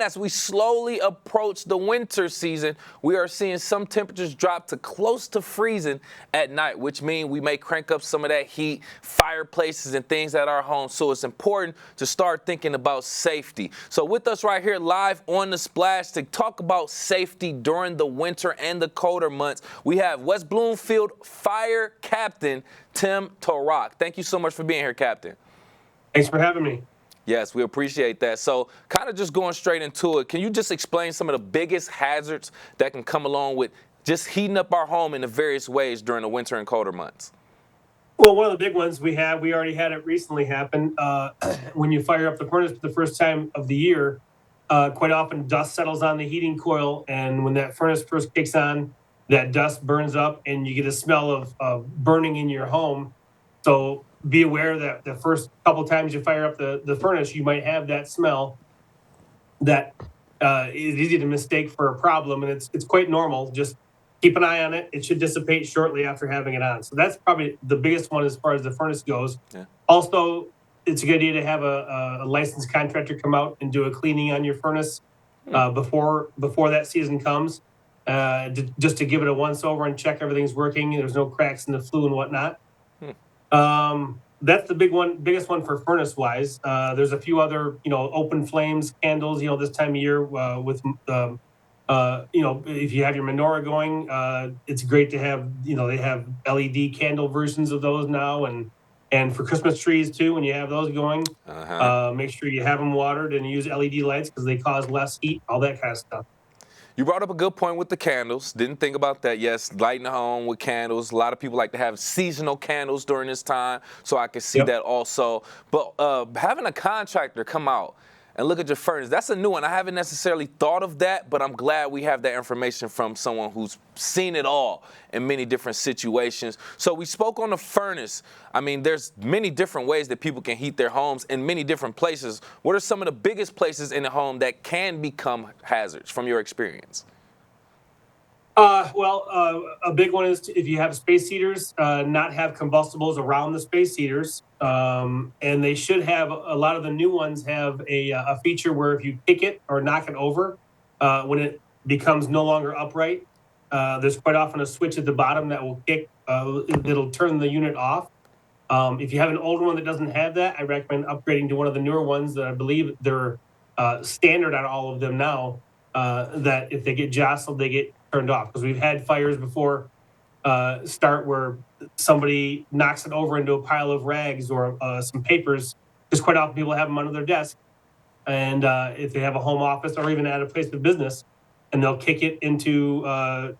As we slowly approach the winter season, we are seeing some temperatures drop to close to freezing at night, which means we may crank up some of that heat, fireplaces and things at our homes. So it's important to start thinking about safety. So with us right here live on The Splash to talk about safety during the winter and the colder months, we have West Bloomfield Fire Captain Tim Torok. Thank you so much for being here, Captain. Thanks for having me. Yes, we appreciate that. So kind of just going straight into it, can you just explain some of the biggest hazards that can come along with just heating up our home in the various ways during the winter and colder months? Well, one of the big ones we already had it recently happen. When you fire up the furnace for the first time of the year, quite often dust settles on the heating coil. And when that furnace first kicks on, that dust burns up and you get a smell of burning in your home. So be aware that the first couple times you fire up the furnace, you might have that smell that is easy to mistake for a problem. And it's quite normal. Just keep an eye on it. It should dissipate shortly after having it on. So that's probably the biggest one as far as the furnace goes. Yeah. Also, it's a good idea to have a licensed contractor come out and do a cleaning on your furnace before that season comes, just to give it a once over and check everything's working. There's no cracks in the flue and whatnot. That's the biggest one for furnace wise. There's a few other, open flames, candles, this time of year with, if you have your menorah going, it's great to have, they have LED candle versions of those now. And for Christmas trees too, when you have those going, make sure you have them watered and use LED lights because they cause less heat, all that kind of stuff. You brought up a good point with the candles. Didn't think about that. Yes, lighting the home with candles. A lot of people like to have seasonal candles during this time, so I can see that also. But having a contractor come out and look at your furnace, that's a new one. I haven't necessarily thought of that, but I'm glad we have that information from someone who's seen it all in many different situations. So we spoke on the furnace. I mean, there's many different ways that people can heat their homes in many different places. What are some of the biggest places in the home that can become hazards from your experience? A big one is if you have space heaters, not have combustibles around the space heaters. And they should have, a lot of the new ones have a feature where if you kick it or knock it over, when it becomes no longer upright, there's quite often a switch at the bottom that will kick, that'll turn the unit off. If you have an older one that doesn't have that, I recommend upgrading to one of the newer ones that I believe they're standard on all of them now, that if they get jostled, they get turned off, because we've had fires before start where somebody knocks it over into a pile of rags or some papers, because quite often people have them under their desk, and if they have a home office or even at a place of business, and they'll kick it into a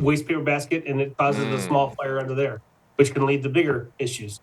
waste paper basket, and it causes a small fire under there, which can lead to bigger issues.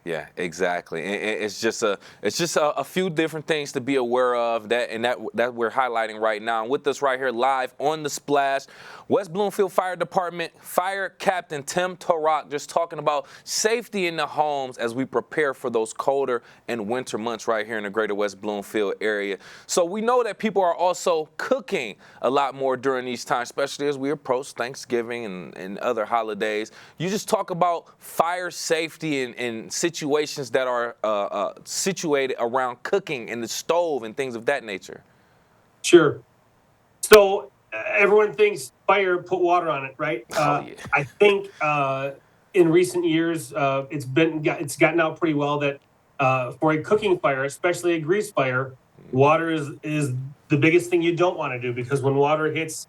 Yeah, exactly. It's just a few different things to be aware of that we're highlighting right now. And with us right here live on The Splash, West Bloomfield Fire Department Fire Captain Tim Torok, just talking about safety in the homes as we prepare for those colder and winter months right here in the greater West Bloomfield area. So we know that people are also cooking a lot more during these times, especially as we approach Thanksgiving and other holidays. You just talk about fire safety and situations that are situated around cooking and the stove and things of that nature. Sure. So everyone thinks fire, put water on it, right? I think in recent years it's gotten out pretty well that for a cooking fire, especially a grease fire, water is the biggest thing you don't want to do, because when water hits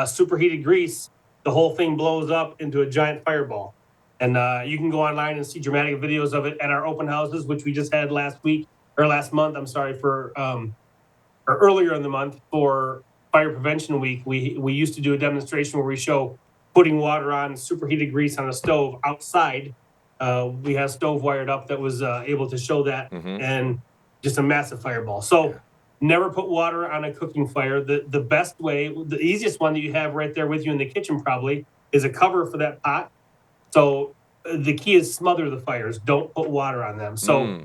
superheated grease, the whole thing blows up into a giant fireball. And you can go online and see dramatic videos of it at our open houses, which we just had last month. I'm sorry, or earlier in the month for Fire Prevention Week. We used to do a demonstration where we show putting water on superheated grease on a stove outside. We have a stove wired up that was able to show that, and just a massive fireball. So never put water on a cooking fire. The best way, the easiest one that you have right there with you in the kitchen probably, is a cover for that pot. So the key is smother the fires. Don't put water on them. So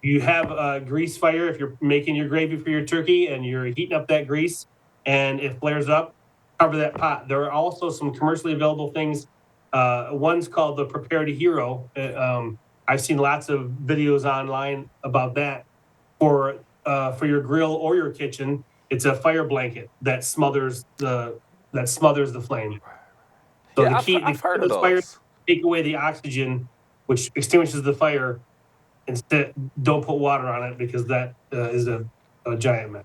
you have a grease fire, if you're making your gravy for your turkey and you're heating up that grease and it flares up, cover that pot. There are also some commercially available things. One's called the Prepare to Hero. I've seen lots of videos online about that for for your grill or your kitchen, it's a fire blanket that smothers the flame. So Yeah, the I've key to heard of those fires, those. take away the oxygen, which extinguishes the fire. Instead, don't put water on it because that is a giant mess.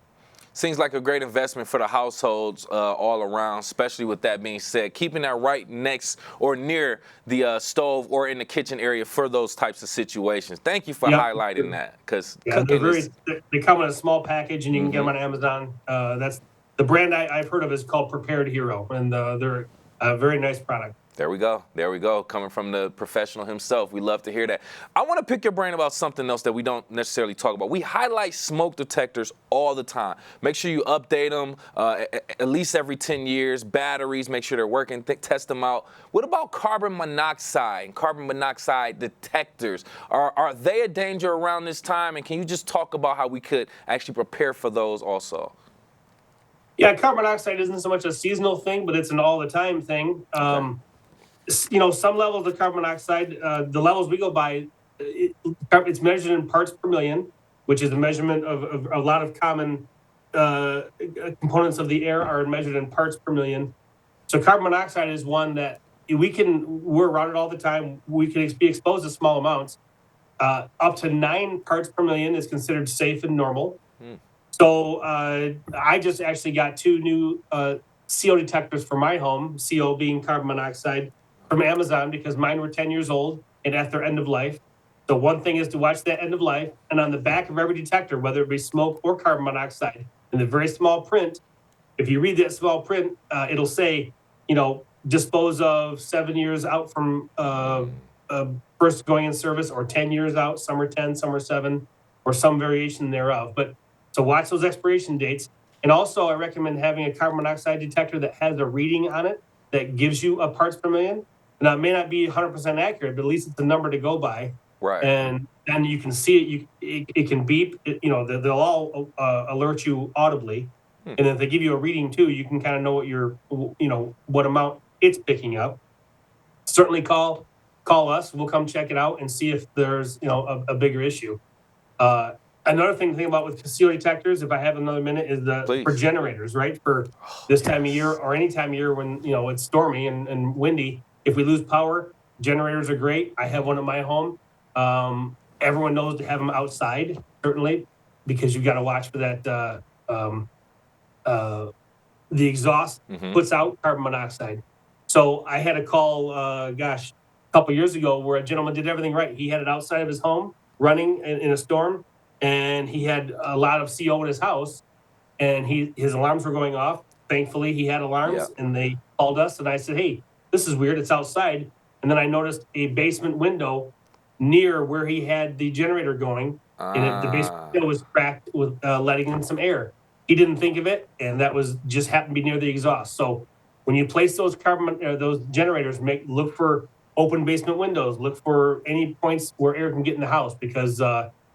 Seems like a great investment for the households all around, especially with that being said. Keeping that right next or near the stove or in the kitchen area for those types of situations. Thank you for Yep. highlighting that, because Yeah, cooking is. they come in a small package and you can get Mm-hmm. them on Amazon. That's the brand I've heard of is called Prepared Hero, and they're a very nice product. There we go. There we go. Coming from the professional himself. We love to hear that. I want to pick your brain about something else that we don't necessarily talk about. We highlight smoke detectors all the time. Make sure you update them at least every 10 years. Batteries, make sure they're working. Test them out. What about carbon monoxide and carbon monoxide detectors? Are they a danger around this time? And can you just talk about how we could actually prepare for those also? Yeah, carbon monoxide isn't so much a seasonal thing, but it's an all the time thing. Okay. Some levels of carbon monoxide, the levels we go by, it's measured in parts per million, which is a measurement of a lot of common components of the air are measured in parts per million. So carbon monoxide is one that we're around it all the time. We can be exposed to small amounts. Up to 9 parts per million is considered safe and normal. So I just actually got 2 new CO detectors for my home, CO being carbon monoxide, from Amazon because mine were 10 years old and at their end of life. So one thing is to watch that end of life, and on the back of every detector, whether it be smoke or carbon monoxide, in the very small print, if you read that small print, it'll say, dispose of 7 years out from first going in service, or 10 years out. Some are 10, some are 7, or some variation thereof. But so watch those expiration dates. And also, I recommend having a carbon monoxide detector that has a reading on it that gives you a parts per million. Now, it may not be 100% accurate, but at least it's a number to go by. Right. And then you can see it. It can beep. They'll all alert you audibly. And if they give you a reading too, you can kind of know what amount it's picking up. Certainly call us. We'll come check it out and see if there's a bigger issue. Another thing to think about with CO detectors, if I have another minute, is for generators, right? For this time of year or any time of year when it's stormy and windy, if we lose power, generators are great. I have one at my home. Everyone knows to have them outside, certainly, because you've got to watch for that. The exhaust puts out carbon monoxide. So I had a call, a couple years ago, where a gentleman did everything right. He had it outside of his home running in a storm, and he had a lot of CO in his house, and his alarms were going off. Thankfully, he had alarms, and they called us, and I said, "Hey, this is weird. It's outside." And then I noticed a basement window near where he had the generator going, and the basement window was cracked with letting in some air. He didn't think of it, and that was just happened to be near the exhaust. So when you place those those generators, look for open basement windows. Look for any points where air can get in the house, because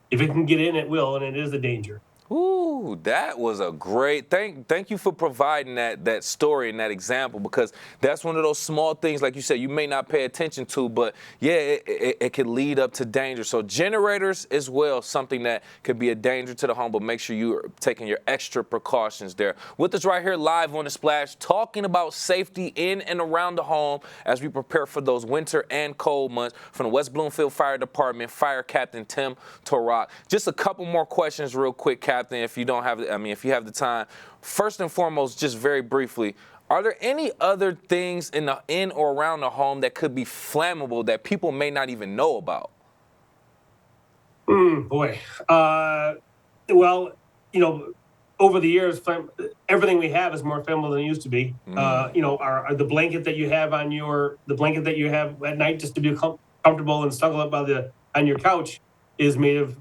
if it can get in, it will, and it is a danger. Ooh, that was a great thank you for providing that story and that example, because that's one of those small things, like you said, you may not pay attention to, but yeah, it could lead up to danger. So generators as well, something that could be a danger to the home, but make sure you're taking your extra precautions there. With us right here live on The Splash, talking about safety in and around the home as we prepare for those winter and cold months, from the West Bloomfield Fire Department, Fire Captain Tim Torok. Just a couple more questions real quick, Captain, if you don't have, if you have the time. First and foremost, just very briefly, are there any other things in or around the home that could be flammable that people may not even know about? Boy. Well, over the years, everything we have is more flammable than it used to be. The blanket that you have at night just to be comfortable and snuggle up on your couch is made of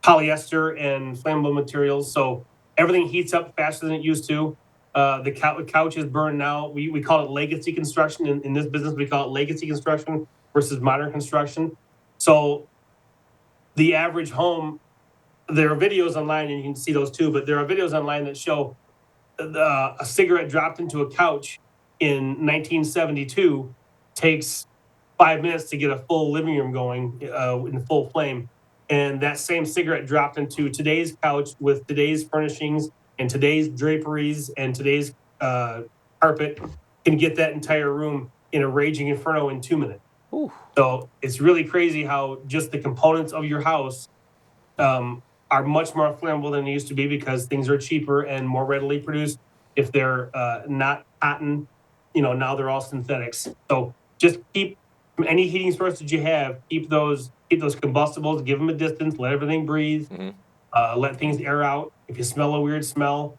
polyester and flammable materials. So everything heats up faster than it used to. The couch is burned now. We call it legacy construction. In this business, we call it legacy construction versus modern construction. So the average home, there are videos online, and you can see those too, but there are videos online that show a cigarette dropped into a couch in 1972 takes 5 minutes to get a full living room going in full flame. and that same cigarette dropped into today's couch with today's furnishings and today's draperies and today's carpet can get that entire room in a raging inferno in 2 minutes. Ooh. So it's really crazy how just the components of your house are much more flammable than they used to be because things are cheaper and more readily produced. If they're not cotton, now they're all synthetics. So just keep any heating source that you have, keep those combustibles, give them a distance, let everything breathe, let things air out. If you smell a weird smell,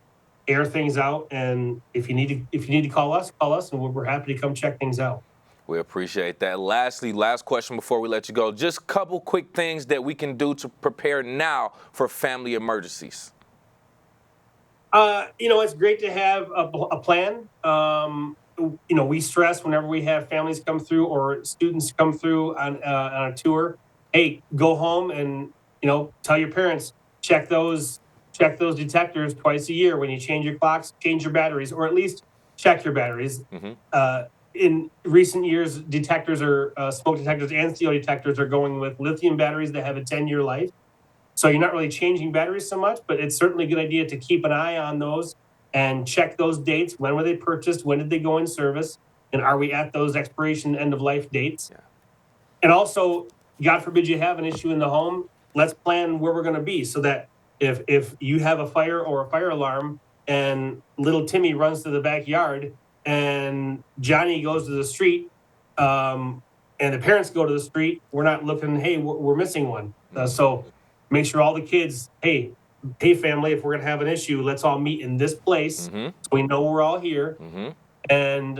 air things out. And if you need to call us, and we're happy to come check things out. We appreciate that. Lastly, last question before we let you go. Just a couple quick things that we can do to prepare now for family emergencies. It's great to have a plan. We stress whenever we have families come through or students come through on a tour. Hey, go home and tell your parents check those detectors twice a year when you change your clocks, change your batteries, or at least check your batteries. In recent years, detectors are smoke detectors and CO detectors are going with lithium batteries that have a 10-year life. So you're not really changing batteries so much, but it's certainly a good idea to keep an eye on those and check those dates. When were they purchased? When did they go in service? And are we at those expiration end of life dates? Yeah. And also, God forbid you have an issue in the home, let's plan where we're going to be so that if you have a fire or a fire alarm and little Timmy runs to the backyard and Johnny goes to the street and the parents go to the street, we're not looking, hey, we're missing one. So make sure all the kids, hey family, if we're going to have an issue, let's all meet in this place so we know we're all here. And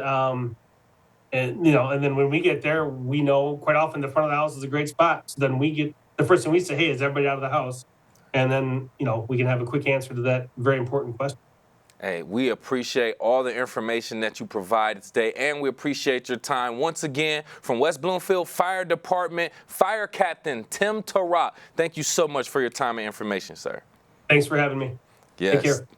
then when we get there, we know quite often the front of the house is a great spot. So then the first thing we say, hey, is everybody out of the house? And then, we can have a quick answer to that very important question. Hey, we appreciate all the information that you provided today, and we appreciate your time. Once again, from West Bloomfield Fire Department, Fire Captain Tim Torok, thank you so much for your time and information, sir. Thanks for having me. Yes. Take care.